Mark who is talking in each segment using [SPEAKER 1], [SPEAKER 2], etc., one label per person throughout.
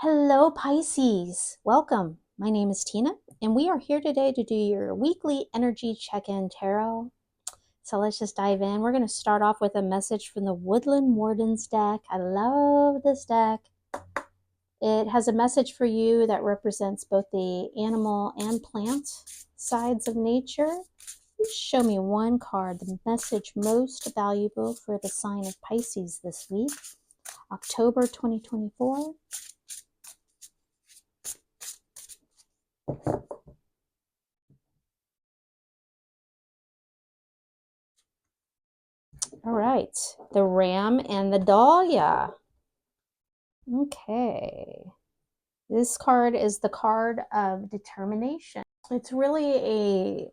[SPEAKER 1] Hello, Pisces. Welcome. My name is Tina, and we are here today to do your weekly energy check-in tarot. So let's just dive in. We're going to start off with a message from the Woodland Wardens deck. I love this deck. It has a message for you that represents both the animal and plant sides of nature. Show me one card, the message most valuable for the sign of Pisces this week, October 2024. All right, the Ram and the Dahlia. Okay, this card is the card of determination. It's really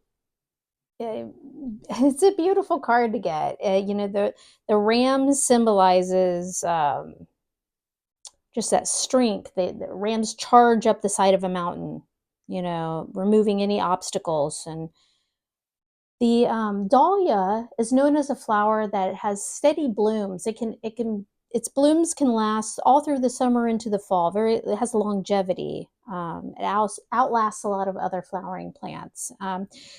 [SPEAKER 1] it's a beautiful card to get. The ram symbolizes just that strength. The rams charge up the side of a mountain, removing any obstacles. And the dahlia is known as a flower that has steady blooms. Its blooms can last all through the summer into the fall. It has longevity. It outlasts a lot of other flowering plants.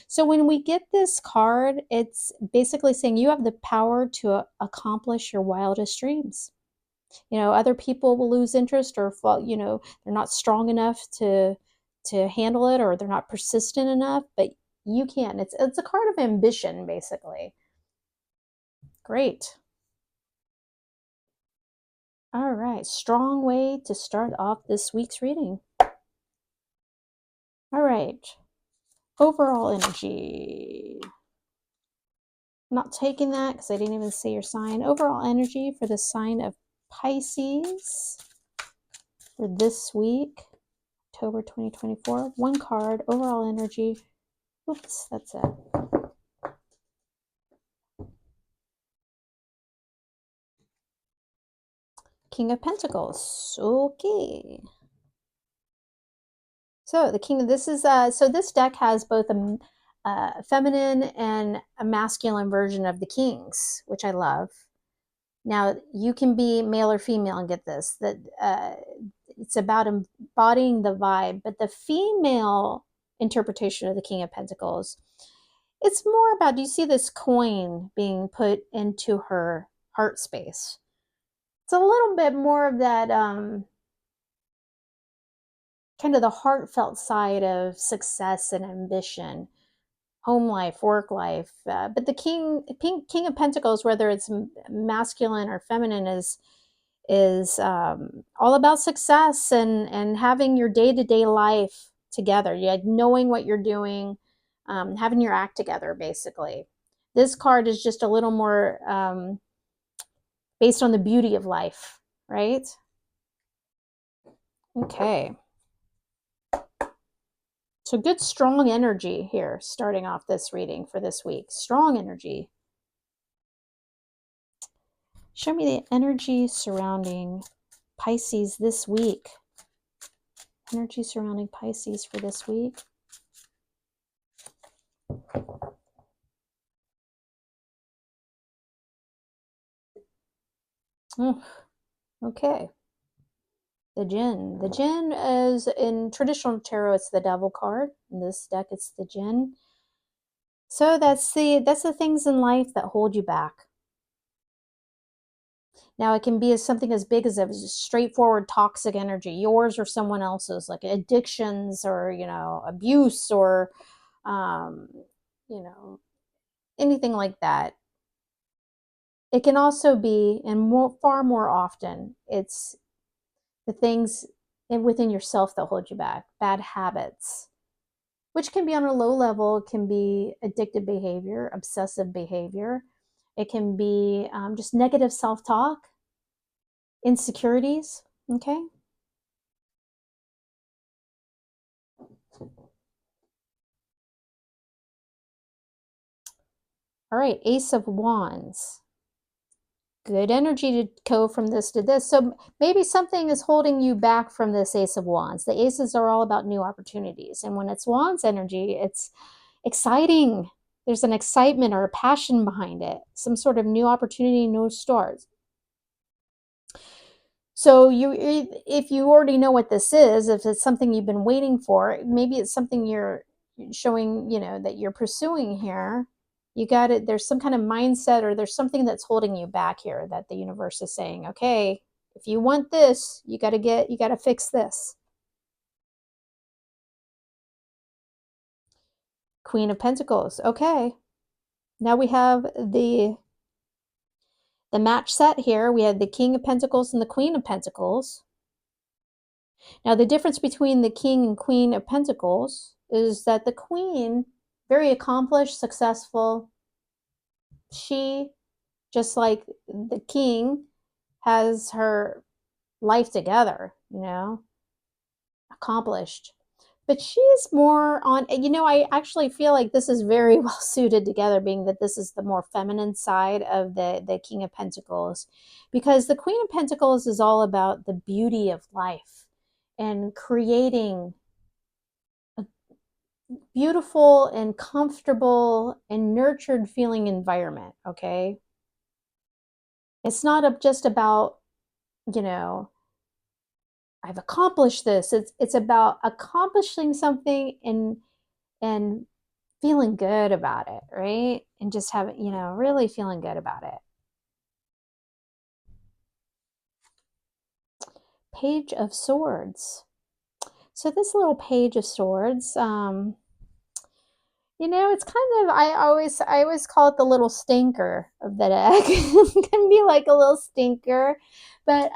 [SPEAKER 1] So when we get this card, it's basically saying you have the power to accomplish your wildest dreams. Other people will lose interest or fall, they're not strong enough to handle it, or they're not persistent enough, but you can. It's a card of ambition, basically. Great. All right, strong way to start off this week's reading. All right, overall energy. I'm not taking that because I didn't even say your sign. Overall energy for the sign of Pisces for this week, October 2024. One card, overall energy. Oops, that's it. King of Pentacles. Okay. So the king. This is so this deck has both a feminine and a masculine version of the kings, which I love. Now you can be male or female and get this. That it's about embodying the vibe, but the female interpretation of the King of Pentacles, it's more about, do you see this coin being put into her heart space? It's a little bit more of that kind of the heartfelt side of success and ambition, home life, work life. But the King of Pentacles, whether it's masculine or feminine, is all about success and having your day-to-day life together. Knowing what you're doing, having your act together, basically. This card is just a little more based on the beauty of life, right? Okay. So good, strong energy here, starting off this reading for this week. Strong energy. Show me the energy surrounding Pisces this week. Energy surrounding Pisces for this week. Oh, okay. The Jinn. The Jinn is, in traditional tarot, it's the Devil card. In this deck, it's the Jinn. So that's the things in life that hold you back. Now, it can be something as big as a straightforward toxic energy, yours or someone else's, like addictions or, abuse or, anything like that. It can also be, and far more often, it's the things within yourself that hold you back, bad habits, which can be on a low level. It can be addictive behavior, obsessive behavior. It can be just negative self-talk, insecurities, okay? All right, Ace of Wands. Good energy to go from this to this. So maybe something is holding you back from this Ace of Wands. The aces are all about new opportunities. And when it's Wands energy, it's exciting. There's an excitement or a passion behind it. Some sort of new opportunity, new stars. So if you already know what this is, if it's something you've been waiting for, maybe it's something you're showing, that you're pursuing here. You got it. There's some kind of mindset, or there's something that's holding you back here that the universe is saying, okay, if you want this, you got to fix this. Queen of Pentacles. Okay. Now we have the match set here. We have the King of Pentacles and the Queen of Pentacles. Now, the difference between the King and Queen of Pentacles is that the Queen, very accomplished, successful, she, just like the King, has her life together, accomplished. But she's more on, I actually feel like this is very well suited together, being that this is the more feminine side of the King of Pentacles, because the Queen of Pentacles is all about the beauty of life and creating a beautiful and comfortable and nurtured feeling environment. Okay. It's not just about, you know, I've accomplished this. It's about accomplishing something and feeling good about it, right? And just having, really feeling good about it. Page of Swords. So this little Page of Swords, it's kind of, I always call it the little stinker of the deck. It can be like a little stinker, but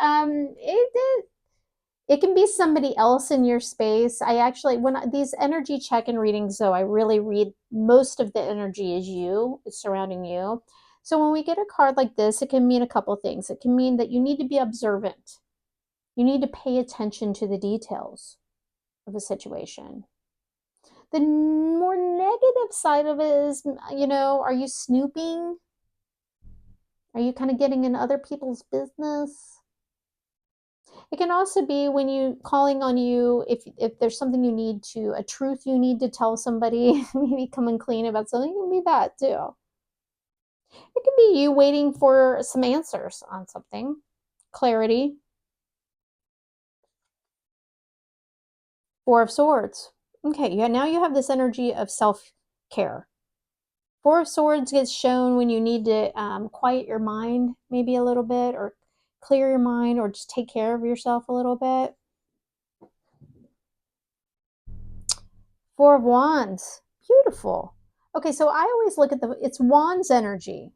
[SPEAKER 1] it can be somebody else in your space. I actually, these energy check-in readings, though, I really read most of the energy is you, it's surrounding you. So when we get a card like this, it can mean a couple things. It can mean that you need to be observant. You need to pay attention to the details of a situation. The more negative side of it is, are you snooping? Are you kind of getting in other people's business? It can also be when you calling on you, if there's something you need to, a truth you need to tell somebody, maybe come and clean about something. It can be that too. It could be you waiting for some answers on something, clarity. Four of Swords. Okay, yeah, now you have this energy of self-care. Four of Swords gets shown when you need to quiet your mind maybe a little bit, or clear your mind, or just take care of yourself a little bit. Four of Wands. Beautiful. Okay, so I always look at it's Wands energy,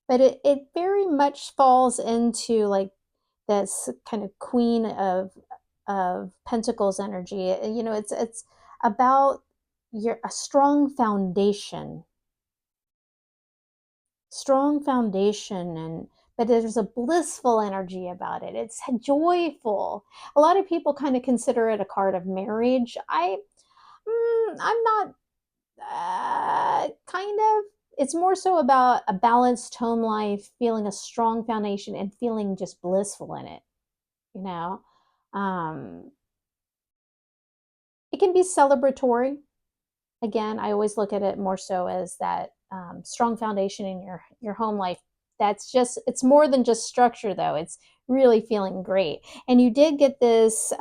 [SPEAKER 1] but it very much falls into like this kind of Queen of Pentacles energy. It's about a strong foundation, and but there's a blissful energy about it. It's joyful. A lot of people kind of consider it a card of marriage. I'm not, kind of. It's more so about a balanced home life, feeling a strong foundation and feeling just blissful in it. You know, um, it can be celebratory. Again, I always look at it more so as that strong foundation in your home life. It's more than just structure, though. It's really feeling great. And you did get this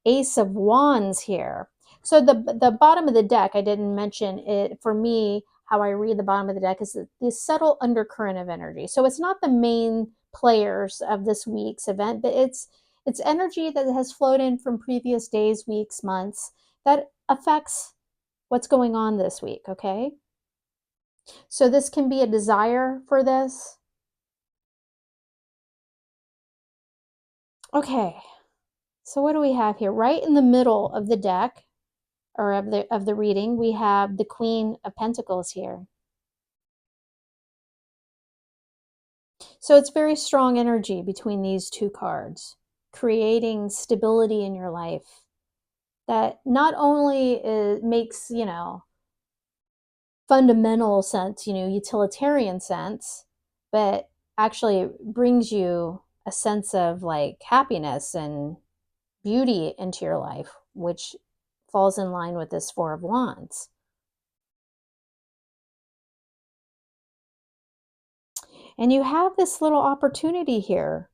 [SPEAKER 1] Ace of Wands here. So the bottom of the deck, I didn't mention it. For me, how I read the bottom of the deck is the subtle undercurrent of energy. So it's not the main players of this week's event, but it's energy that has flowed in from previous days, weeks, months that affects what's going on this week, okay? So this can be a desire for this. Okay. So what do we have here? Right in the middle of the deck, or of the reading, we have the Queen of Pentacles here. So it's very strong energy between these two cards, creating stability in your life that not only makes, fundamental sense, utilitarian sense, but actually brings you a sense of like happiness and beauty into your life, which falls in line with this Four of Wands. And you have this little opportunity here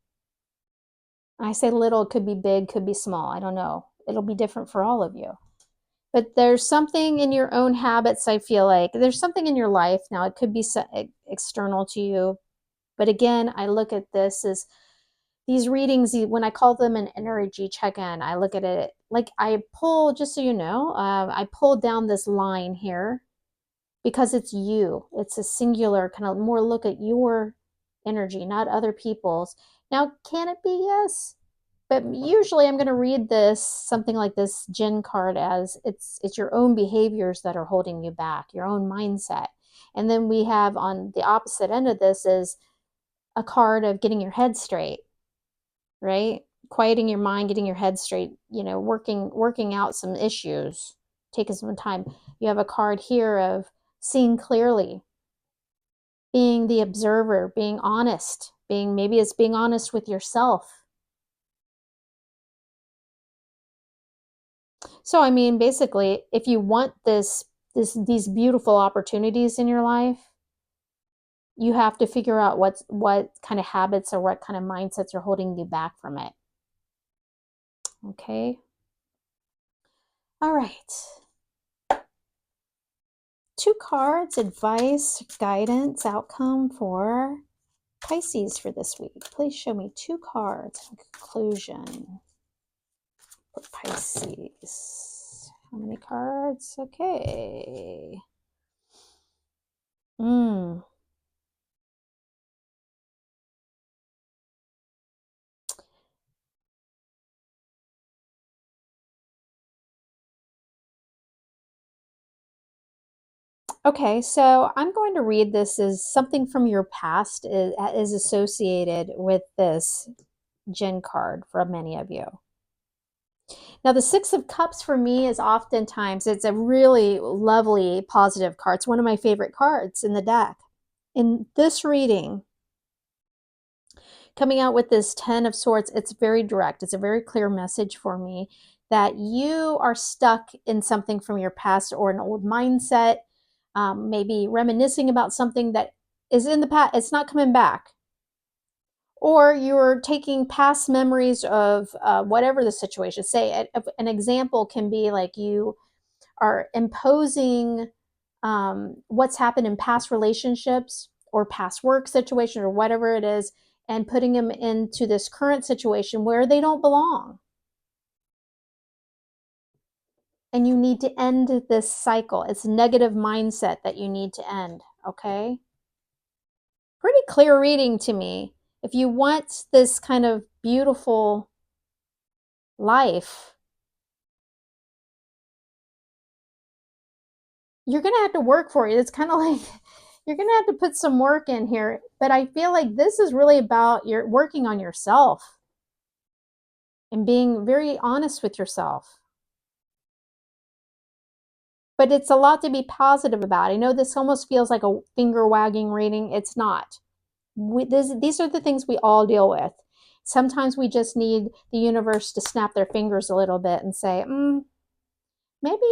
[SPEAKER 1] I say little, could be big, could be small. I don't know. It'll be different for all of you. But there's something in your own habits, I feel like. There's something in your life. Now, it could be external to you. But again, I look at this as these readings, when I call them an energy check-in, I look at it like I pull, just so you know, I pulled down this line here because it's you. It's a singular kind of more look at your energy, not other people's. Now, can it be? Yes. But usually I'm going to read this, something like this Jinn card, as it's your own behaviors that are holding you back, your own mindset. And then we have on the opposite end of this is a card of getting your head straight, right? Quieting your mind, getting your head straight, working out some issues, taking some time. You have a card here of seeing clearly, being the observer, being honest, maybe it's being honest with yourself. So I mean, basically, if you want these beautiful opportunities in your life, you have to figure out what kind of habits or what kind of mindsets are holding you back from it. Okay. All right. 2 cards, advice, guidance, outcome for Pisces for this week. Please show me 2 cards. Conclusion for Pisces. How many cards? Okay. Okay, so I'm going to read this as something from your past is associated with this Jinn card for many of you. Now, the Six of Cups for me is oftentimes, it's a really lovely, positive card. It's one of my favorite cards in the deck. In this reading, coming out with this Ten of Swords, it's very direct. It's a very clear message for me that you are stuck in something from your past or an old mindset, maybe reminiscing about something that is in the past. It's not coming back. Or you're taking past memories of whatever the situation. Say an example can be like you are imposing what's happened in past relationships or past work situation or whatever it is, and putting them into this current situation where they don't belong. And you need to end this cycle. It's negative mindset that you need to end, okay? Pretty clear reading to me. If you want this kind of beautiful life, you're going to have to work for it. It's kind of like you're going to have to put some work in here. But I feel like this is really about your working on yourself and being very honest with yourself. But it's a lot to be positive about. I know this almost feels like a finger wagging reading. It's not. These are the things we all deal with. Sometimes we just need the universe to snap their fingers a little bit and say, maybe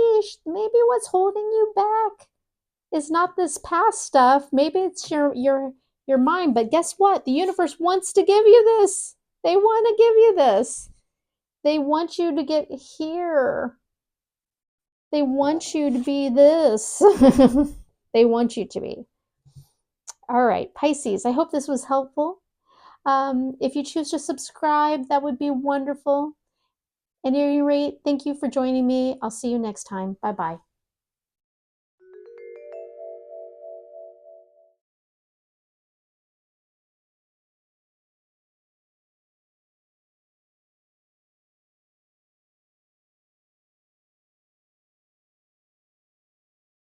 [SPEAKER 1] what's holding you back is not this past stuff. Maybe it's your mind. But guess what? The universe wants to give you this. They want to give you this. They want you to get here. They want you to be this. They want you to be. All right, Pisces, I hope this was helpful. If you choose to subscribe, that would be wonderful. At any rate, thank you for joining me. I'll see you next time. Bye-bye.